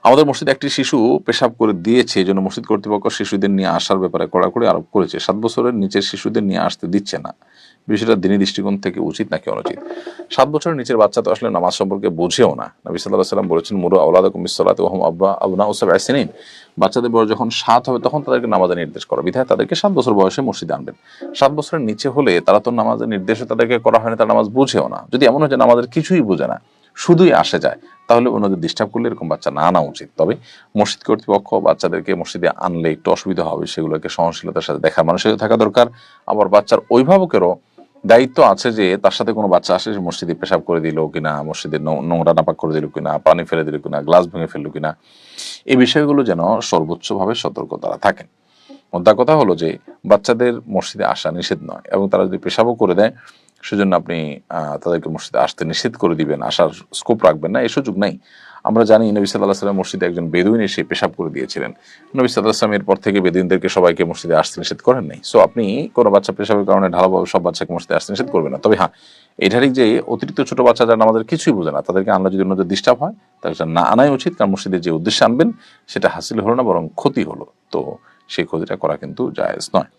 আমাদের মসজিদে একটি শিশু পেশাব করে দিয়েছে, এজন্য মসজিদ কর্তৃপক্ষ শিশুদের নিয়ে আসার ব্যাপারে কড়াকড়ি আরোপ করেছে। 7 বছরের নিচের শিশুদের নিয়ে আসতে দিচ্ছে না। বিষয়টা দিনী দৃষ্টিকোণ থেকে উচিত নাকি অনুচিত? 7 বছরের নিচের বাচ্চা তো আসলে নামাজ সম্পর্কে বোঝেও না। নবী সাল্লাল্লাহু আলাইহি ওয়াসাল্লাম বলেছেন, মুরু আওলাদাকুম বিস-সালাতি ওয়া হুম আবনাউ সাব'i সিনিন। বাচ্চাদের বয়স যখন 7 হবে তখন তাদেরকে নামাজের নির্দেশ করো। বিধায় তাদেরকে 7 বছর বয়সে মসজিদে আনবেন। 7 বছরের নিচে হলে তারা তো নামাজের নির্দেশও তাদেরকে করা হয় না, তারা নামাজ বুঝেও না। যদি এমন হয় যে নামাজের কিছুই বোঝে না, শুধুই আসে যায়, তাহলে অন্যদের ডিস্টার্ব করলে এরকম বাচ্চা না আনা উচিত। তবে মসজিদ কর্তৃপক্ষ বাচ্চাদেরকে মসজিদে আনলে একটু অসুবিধা হবে, সেগুলোকে সহনশীলতার সাথে দেখার মানুষের থাকা দরকার। আবার বাচ্চার অভিভাবকেরও দায়িত্ব আছে যে তার সাথে কোনো বাচ্চা আসে মসজিদে পেশাব করে দিল কিনা, মসজিদে নোংরা নাপাক করে দিল কিনা, পানি ফেলে দিল কিনা, গ্লাস ভেঙে ফেললো কিনা, এই বিষয়গুলো যেন সর্বোচ্চভাবে সতর্ক তারা থাকেন। মোদ্দা কথা হলো যে বাচ্চাদের মসজিদে আসা নিষেধ নয়, এবং তারা যদি পেশাবও করে দেয় সেজন্য আপনি তাদেরকে মসজিদে আসতে নিষেধ করে দিবেন, আসার স্কোপ রাখবেন না, এই সুযোগ নাই। আমরা জানি নবী সাল্লাল্লাহু আলাইহি ওয়াসাল্লাম মসজিদে একজন বেদুইন এসে পেশাব করে দিয়েছিলেন। নবী সাল্লাল্লাহু আলাইহি ওয়াসাল্লাম এরপর থেকে বেদুইনদেরকে সবাইকে মসজিদে আসতে নিষেধ করেন নাই। সো আপনি কোনো বাচ্চা পেশাবের কারণে ঢালাভাবে সব বাচ্চাকে মসজিদে আসতে নিষেধ করবেন না। তবে হ্যাঁ, এটা ঠিক যে অতিরিক্ত ছোট বাচ্চা যারা আমাদের কিছুই বোঝে না, তাদেরকে আনলে যদি অন্যদের ডিস্টার্ব হয়, তাহলে না আনাই উচিত। কারণ মসজিদে যে উদ্দেশ্যে আনবেন সেটা হাসিল হলো না, বরং ক্ষতি হলো। তো সেই ক্ষতিটা করা কিন্তু জায়েজ নয়।